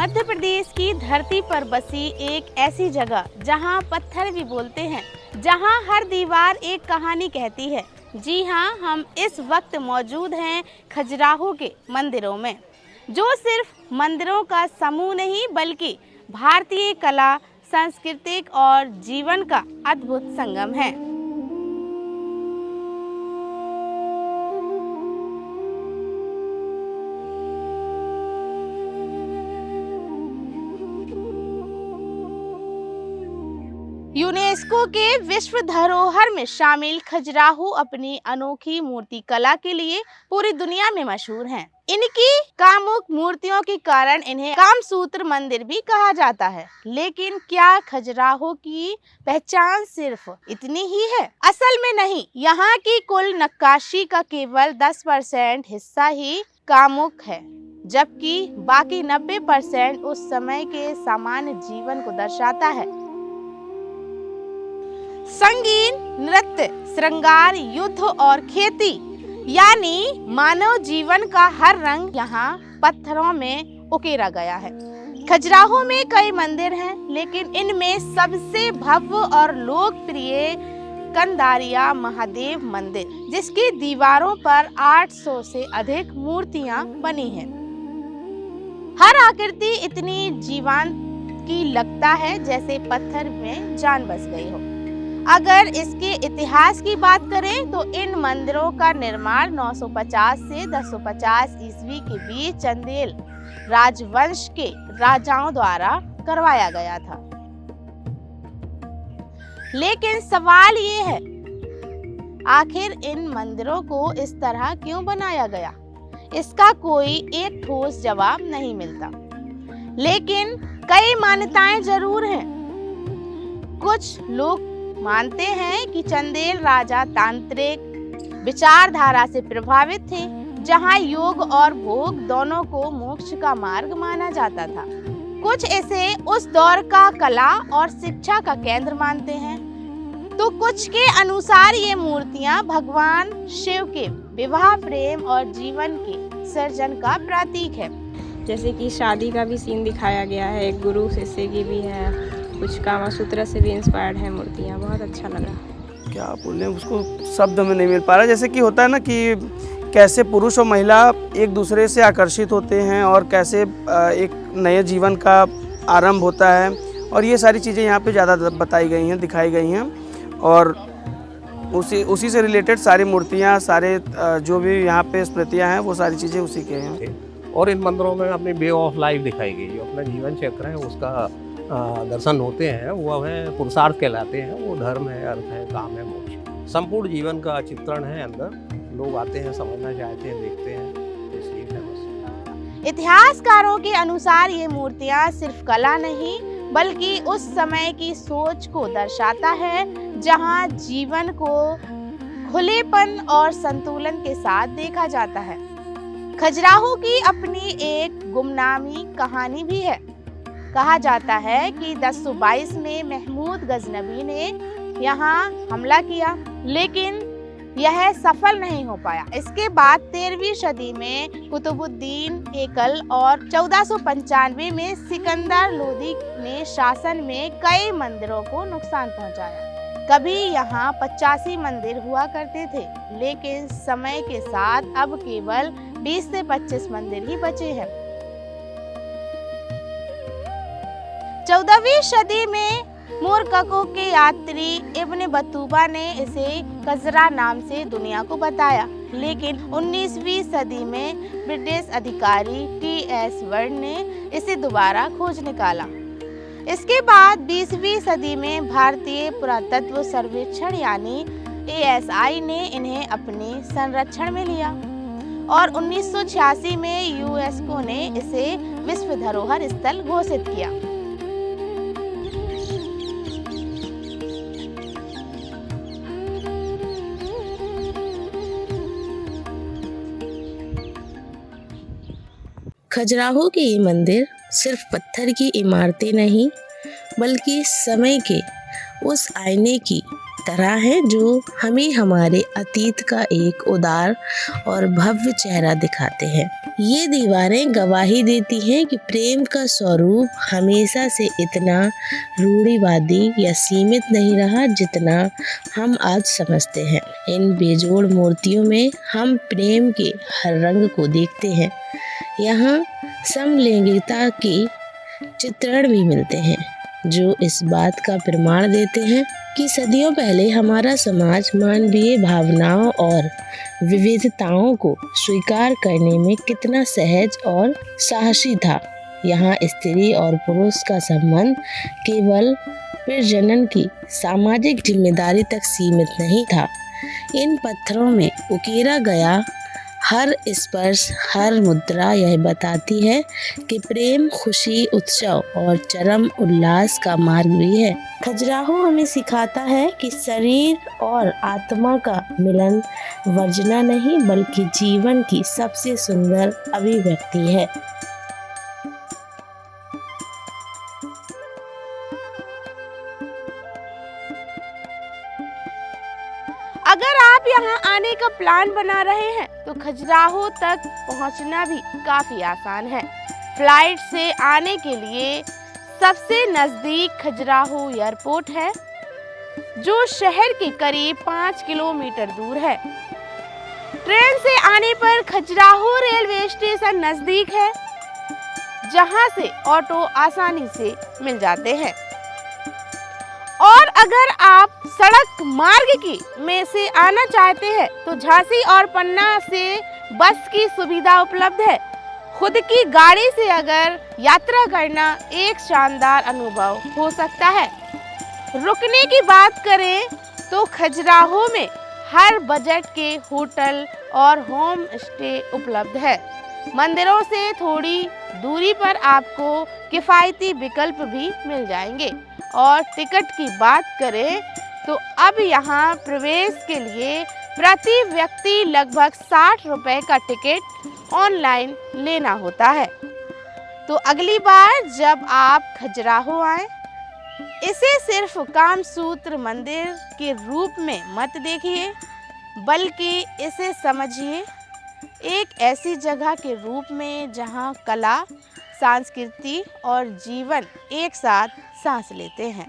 मध्य प्रदेश की धरती पर बसी एक ऐसी जगह जहां पत्थर भी बोलते हैं, जहां हर दीवार एक कहानी कहती है। जी हाँ, हम इस वक्त मौजूद हैं खजुराहो के मंदिरों में, जो सिर्फ मंदिरों का समूह नहीं बल्कि भारतीय कला, सांस्कृतिक और जीवन का अद्भुत संगम है। यूनेस्को के विश्व धरोहर में शामिल खजुराहो अपनी अनोखी मूर्ति कला के लिए पूरी दुनिया में मशहूर हैं। इनकी कामुक मूर्तियों के कारण इन्हें कामसूत्र मंदिर भी कहा जाता है। लेकिन क्या खजुराहो की पहचान सिर्फ इतनी ही है? असल में नहीं, यहाँ की कुल नक्काशी का केवल 10% हिस्सा ही कामुक है, जबकि बाकी 90% उस समय के सामान्य जीवन को दर्शाता है। संगीत, नृत्य, श्रृंगार, युद्ध और खेती, यानी मानव जीवन का हर रंग यहाँ पत्थरों में उकेरा गया है। खजुराहो में कई मंदिर हैं, लेकिन इनमें सबसे भव्य और लोकप्रिय कंदारिया महादेव मंदिर, जिसकी दीवारों पर 800 से अधिक मूर्तियां बनी हैं। हर आकृति इतनी जीवंत की लगता है जैसे पत्थर में जान बस गई हो। अगर इसके इतिहास की बात करें तो इन मंदिरों का निर्माण 950 से 1050 ईस्वी के बीच चंदेल राजवंश के राजाओं द्वारा करवाया गया था। लेकिन सवाल ये है, आखिर इन मंदिरों को इस तरह क्यों बनाया गया? इसका कोई एक ठोस जवाब नहीं मिलता, लेकिन कई मान्यताएं जरूर हैं। कुछ लोग मानते हैं कि चंदेल राजा तांत्रिक विचारधारा से प्रभावित थे, जहां योग और भोग दोनों को मोक्ष का मार्ग माना जाता था। कुछ इसे उस दौर का कला और शिक्षा का केंद्र मानते हैं, तो कुछ के अनुसार ये मूर्तियां भगवान शिव के विवाह, प्रेम और जीवन के सर्जन का प्रतीक है। जैसे कि शादी का भी सीन दिखाया गया है, एक गुरु शिष्य की भी है, कुछ कामासूत्र से भी इंस्पायर्ड है मूर्तियाँ। बहुत अच्छा लग रहा है। क्या बोलें, उसको शब्द में नहीं मिल पा रहा। जैसे कि होता है ना कि कैसे पुरुष और महिला एक दूसरे से आकर्षित होते हैं और कैसे एक नए जीवन का आरंभ होता है, और ये सारी चीज़ें यहाँ पे ज़्यादा बताई गई हैं, दिखाई गई हैं। और उसी से रिलेटेड सारी मूर्तियाँ, सारे जो भी यहाँ पे स्मृतियाँ हैं, वो सारी चीज़ें उसी के हैं। और इन मंदिरों में अपनी वे ऑफ लाइफ दिखाई गई, जो अपना जीवन चक्र है उसका दर्शन होते हैं। वो है पुरुषार्थ कहलाते हैं, वो धर्म है, अर्थ है, काम है, मोक्ष, संपूर्ण जीवन का चित्रण है। अंदर लोग आते हैं, समझना चाहते हैं, देखते हैं, इसलिए फेमस। इतिहासकारों के अनुसार ये मूर्तियां सिर्फ कला नहीं बल्कि उस समय की सोच को दर्शाता है, जहां जीवन को खुलेपन और संतुलन के साथ देखा जाता है। खजुराहो की अपनी एक गुमनामी कहानी भी है। कहा जाता है कि 1022 में महमूद गजनबी ने यहाँ हमला किया, लेकिन यह सफल नहीं हो पाया। इसके बाद 13वीं सदी में कुतुबुद्दीन एकल और 1495 में सिकंदर लोदी ने शासन में कई मंदिरों को नुकसान पहुंचाया। कभी यहाँ 85 मंदिर हुआ करते थे, लेकिन समय के साथ अब केवल 20 से 25 मंदिर ही बचे हैं। 14वीं सदी में मोरक्को के यात्री इब्न बतूता ने इसे कजरा नाम से दुनिया को बताया, लेकिन 19वीं सदी में ब्रिटिश अधिकारी टी.एस. वर्ड ने इसे दोबारा खोज निकाला। इसके बाद 20वीं सदी में भारतीय पुरातत्व सर्वेक्षण यानी ASI ने इन्हें अपने संरक्षण में लिया, और 1986 में यूनेस्को ने इसे विश्व धरोहर स्थल घोषित किया। खजुराहो के ये मंदिर सिर्फ पत्थर की इमारतें नहीं बल्कि समय के उस आईने की तरह हैं जो हमें हमारे अतीत का एक उदार और भव्य चेहरा दिखाते हैं। ये दीवारें गवाही देती हैं कि प्रेम का स्वरूप हमेशा से इतना रूढ़िवादी या सीमित नहीं रहा जितना हम आज समझते हैं। इन बेजोड़ मूर्तियों में हम प्रेम के हर रंग को देखते हैं। यहाँ समलैंगिकता के चित्रण भी मिलते हैं जो इस बात का प्रमाण देते हैं कि सदियों पहले हमारा समाज मानवीय भावनाओं और विविधताओं को स्वीकार करने में कितना सहज और साहसी था। यहाँ स्त्री और पुरुष का संबंध केवल प्रजनन की सामाजिक जिम्मेदारी तक सीमित नहीं था। इन पत्थरों में उकेरा गया हर स्पर्श, हर मुद्रा यह बताती है कि प्रेम खुशी, उत्सव और चरम उल्लास का मार्ग भी है। खजुराहो हमें सिखाता है कि शरीर और आत्मा का मिलन वर्जना नहीं बल्कि जीवन की सबसे सुंदर अभिव्यक्ति है। अगर आप यहाँ आने का प्लान बना रहे हैं तो खजुराहो तक पहुँचना भी काफ़ी आसान है। फ्लाइट से आने के लिए सबसे नज़दीक खजुराहो एयरपोर्ट है जो शहर के करीब 5 किलोमीटर दूर है। ट्रेन से आने पर खजुराहो रेलवे स्टेशन नज़दीक है जहाँ से ऑटो आसानी से मिल जाते हैं। और अगर आप सड़क मार्ग की में से आना चाहते हैं तो झांसी और पन्ना से बस की सुविधा उपलब्ध है। खुद की गाड़ी से अगर यात्रा करना एक शानदार अनुभव हो सकता है। रुकने की बात करें तो खजुराहो में हर बजट के होटल और होम स्टे उपलब्ध है। मंदिरों से थोड़ी दूरी पर आपको किफ़ायती विकल्प भी मिल जाएंगे। और टिकट की बात करें तो अब यहाँ प्रवेश के लिए प्रति व्यक्ति लगभग 60 रुपए का टिकट ऑनलाइन लेना होता है। तो अगली बार जब आप खजुराहो आएँ, इसे सिर्फ कामसूत्र मंदिर के रूप में मत देखिए बल्कि इसे समझिए एक ऐसी जगह के रूप में जहाँ कला, संस्कृति और जीवन एक साथ सांस लेते हैं।